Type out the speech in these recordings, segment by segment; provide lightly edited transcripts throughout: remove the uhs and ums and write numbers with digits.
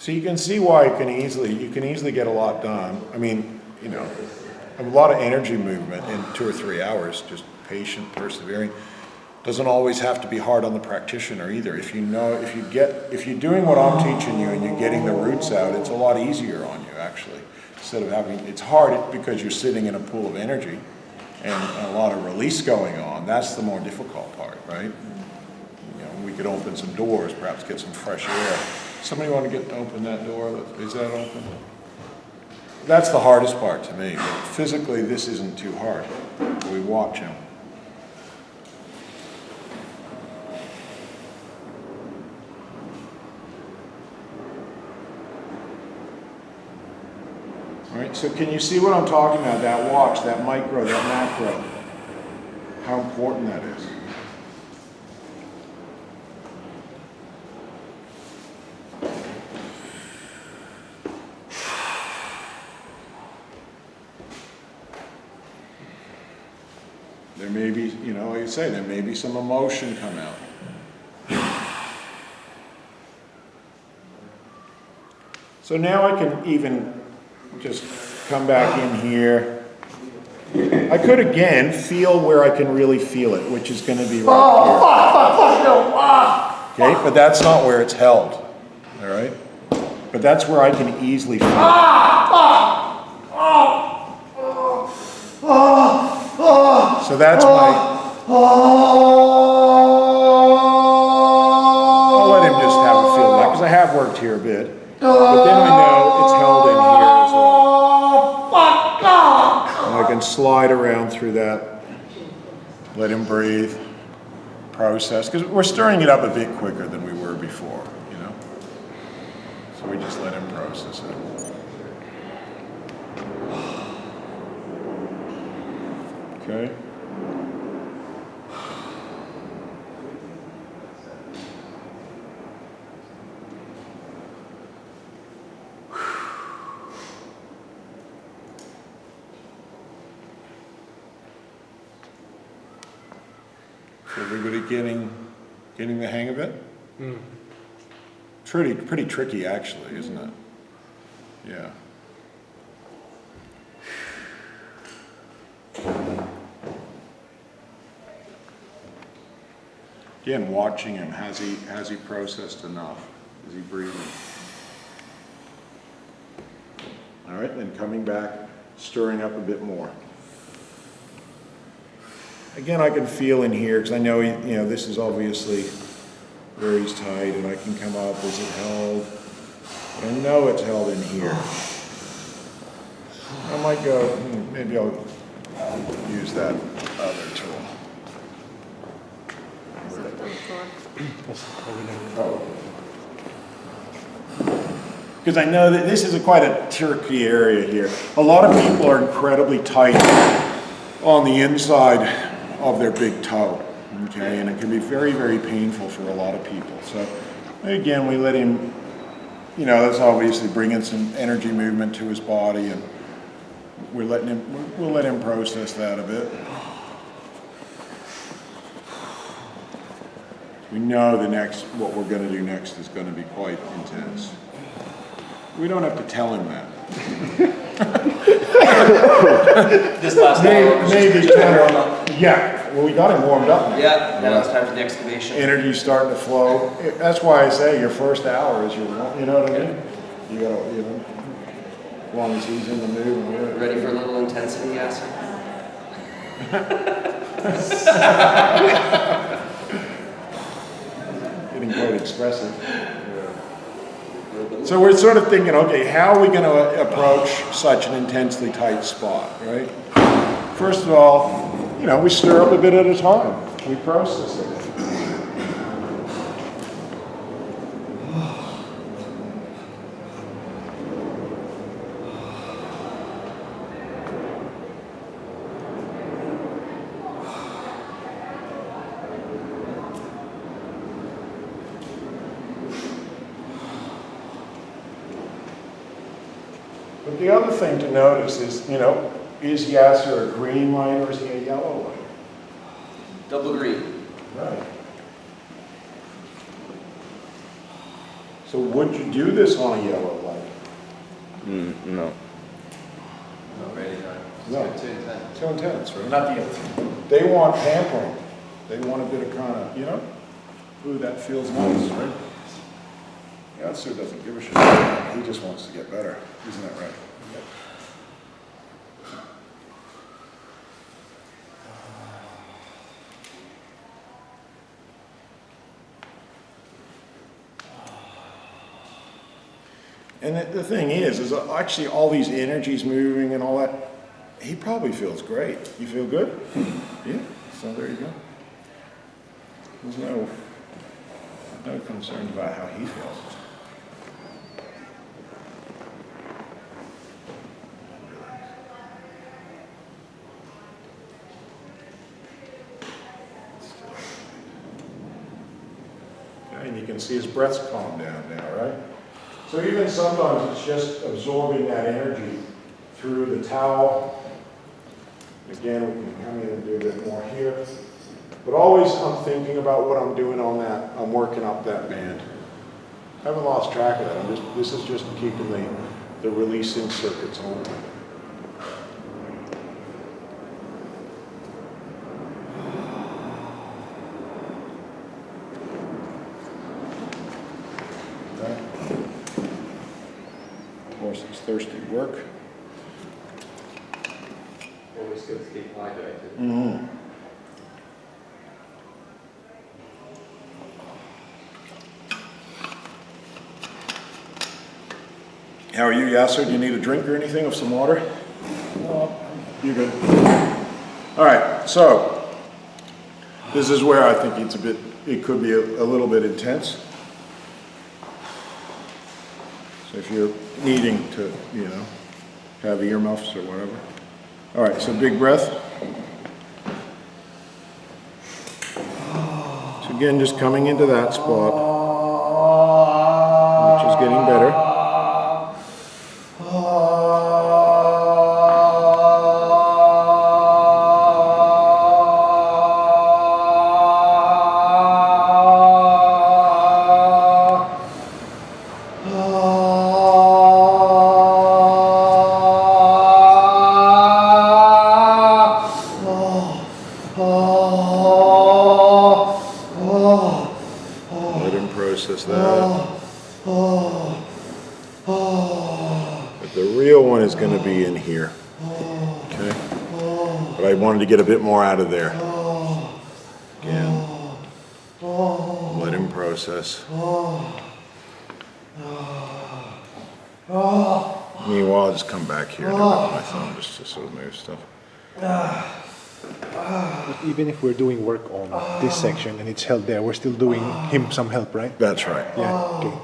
So you can see why you can easily get a lot done. I mean, you know, a lot of energy movement in 2 or 3 hours, just patient, persevering. Doesn't always have to be hard on the practitioner either. If you're doing what I'm teaching you and you're getting the roots out, it's a lot easier on you actually. Instead of having, it's hard because you're sitting in a pool of energy and a lot of release going on. That's the more difficult part, right? You know, we could open some doors, perhaps get some fresh air. Somebody want to open that door? Is that open? That's the hardest part to me. But physically, this isn't too hard. We watch him. All right, so can you see what I'm talking about? That watch, that micro, that macro. How important that is. There may be, you know, like I say, there may be some emotion come out. So now I can even just come back in here. I could again feel where I can really feel it, which is going to be right here. Okay, but that's not where it's held. All right? But that's where I can easily feel it. So that's I'll let him just have a feel of that, because I have worked here a bit. But then I know it's held in here as well. And I can slide around through that, let him breathe, process, because we're stirring it up a bit quicker than we were before, you know? So we just let him process it. Okay. So everybody getting the hang of it? Mm. Pretty tricky actually, isn't it? Yeah. Again, watching him, has he processed enough? Is he breathing? All right, then coming back, stirring up a bit more. Again, I can feel in here, because I know, you know, this is obviously where he's tight, and I can come up, is it held? But I know it's held in here. I might go, maybe I'll use that other tool. Because I know that this is quite a tricky area here. A lot of people are incredibly tight on the inside of their big toe, okay, and it can be very, very painful for a lot of people. So again, we let him, you know, that's obviously bringing some energy movement to his body, and we'll let him process that a bit. We know what we're going to do next is going to be quite intense. We don't have to tell him that. This last hour. Maybe yeah. Well, we got him warmed up now. Yeah, now it's time for the excavation. Energy's starting to flow. That's why I say your first hour is your, you know what I mean? You gotta, you know, as long as he's in the mood. Ready for a little intensity, Yasir? Getting quite expressive. So we're sort of thinking, okay, how are we going to approach such an intensely tight spot, right? First of all, you know, we stir up a bit at a time. We process it. But the other thing to notice is, you know, is Yasir a green light or is he a yellow light? Double green. Right. So would you do this on a yellow light? No. No. Too intense. Too intense, right? Not the other. They want pampering. They want a bit of kind of, you know, ooh, that feels nice, right? Yasir doesn't give a shit. He just wants to get better. Isn't that right? And the thing is actually all these energies moving and all that, he probably feels great. You feel good? Yeah, so there you go. There's no concerns about how he feels. Okay, and you can see his breath's calmed down now, right? So even sometimes it's just absorbing that energy through the towel. Again, we can come in and do a bit more here. But always I'm thinking about what I'm doing on that. I'm working up that band. I haven't lost track of that. This is just keeping the releasing circuits on. Okay. Of course, it's thirsty work. Always good to keep hydrated. Mm-hmm. How are you, Yasir? Do you need a drink or anything of some water? No, you're good. All right, so this is where I think it could be a little bit intense. So if you're needing to, you know, have earmuffs or whatever. All right, so big breath. So again, just coming into that spot, which is getting better. Let him process that. But the real one is going to be in here. Okay? But I wanted to get a bit more out of there. Again. Let him process. Meanwhile, I'll just come back here and my thumb just to sort of move stuff. But even if we're doing work on this section and it's held there, we're still doing him some help, right? That's right. Yeah, okay.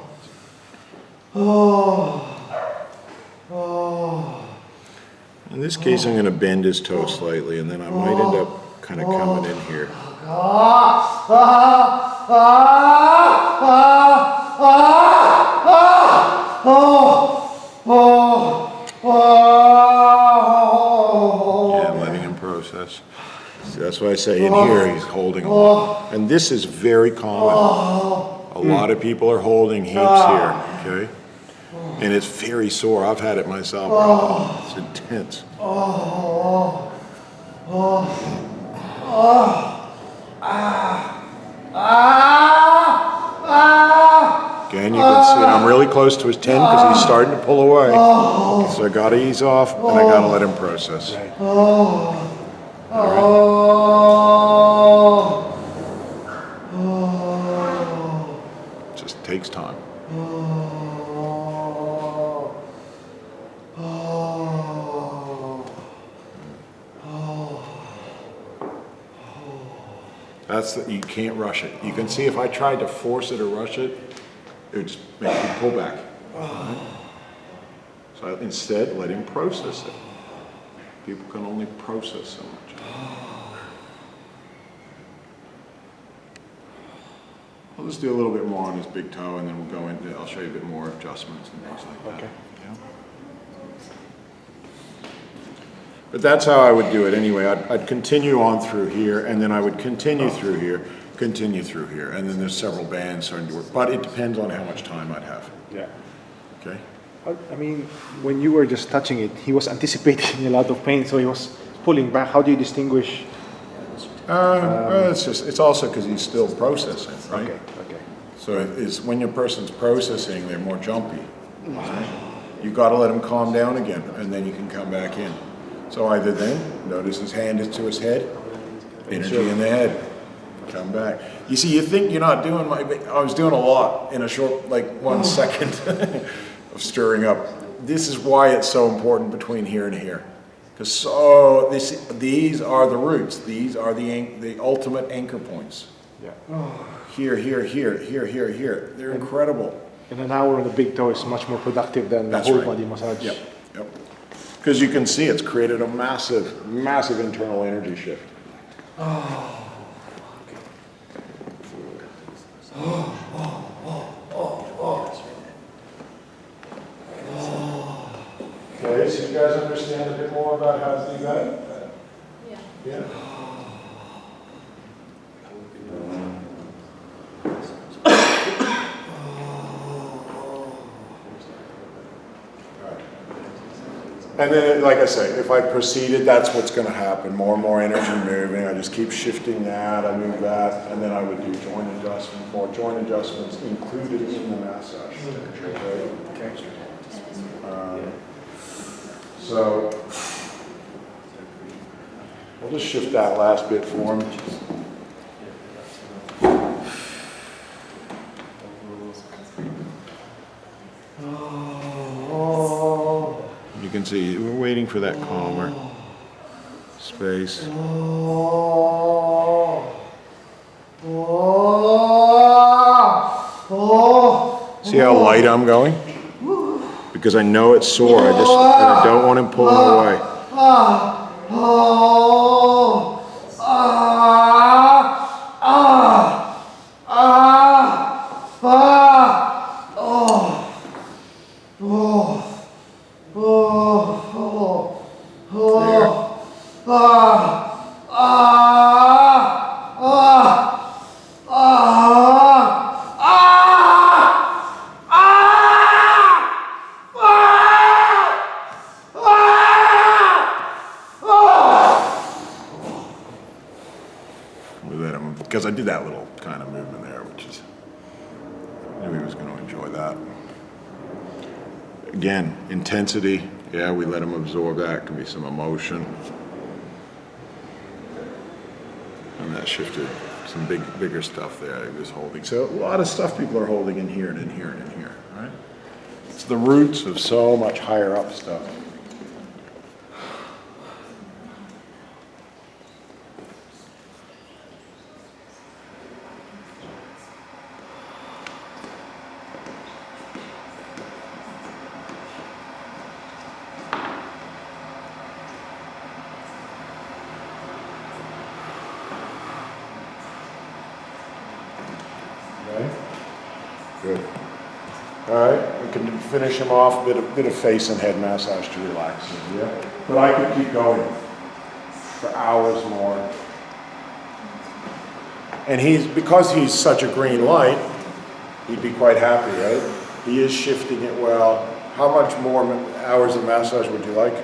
In this case, I'm going to bend his toe slightly, and then I might end up kind of coming in here. Yeah, letting him process. See, that's why I say in here he's holding a lot. And this is very common. A lot of people are holding heaps here, okay? And it's very sore. I've had it myself. Oh, it's intense. Again, you can see I'm really close to his 10 because he's starting to pull away. So I gotta ease off and I gotta let him process. Just takes time. You can't rush it. You can see if I tried to force it or rush it, it would just make you pull back. Right? So instead, let him process it. People can only process so much. I'll just do a little bit more on his big toe and then we'll go into, I'll show you a bit more adjustments and things like that. Okay. Yeah. But that's how I would do it anyway. I'd continue on through here and then I would continue through here. continue through here, and then there's several bands starting to work, but it depends on how much time I'd have, Yeah. okay? I mean, when you were just touching it, he was anticipating a lot of pain, so he was pulling back. How do you distinguish? Well, it's also because he's still processing, right? Okay. So it's when your person's processing, they're more jumpy. You got to let him calm down again, and then you can come back in. So either then, notice his hand is to his head, energy in the head, come back. You see, you think you're not doing I was doing a lot in a short, like 1 second of stirring up. This is why it's so important between here and here. Because these are the roots. These are the ultimate anchor points. Yeah. Here. They're incredible. And an hour on the big toe is much more productive than That's the whole right. body massage. Yep. Because you can see it's created a massive internal energy shift. Okay, so you guys understand a bit more about how to do that? Yeah. And then, like I say, if I proceeded, that's what's going to happen. More and more energy moving. I just keep shifting that. I move that, and then I would do joint adjustment. More joint adjustments included in the massage. Okay. So we'll just shift that last bit for him. You can see we're waiting for that calmer space. See how light I'm going? Because I know it's sore. I don't want him pulling away. Because I did that little kind of movement there, which is, I knew he was going to enjoy that. Again, intensity, yeah, we let him absorb that. Can be some emotion. And that shifted some bigger stuff there he was holding. So a lot of stuff people are holding in here and in here and in here, right? It's the roots of so much higher up stuff. Okay, good. All right, we can finish him off, bit of face and head massage to relax him, yeah? But I could keep going for hours more. And because he's such a green light, he'd be quite happy, right? He is shifting it well. How much more hours of massage would you like?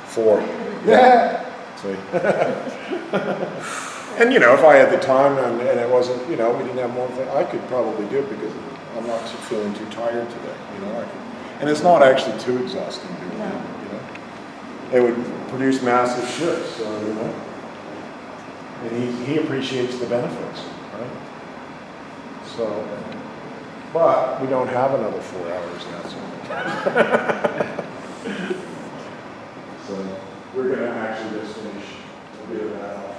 4. Yeah. See? And you know, if I had the time and it wasn't, you know, we didn't have one thing, I could probably do it because I'm not feeling too tired today, you know. And it's not actually too exhausting doing it, you know. It would produce massive shifts, so, you know. And he appreciates the benefits, right? So, but we don't have another 4 hours now, so we're going to actually just finish a bit of that off.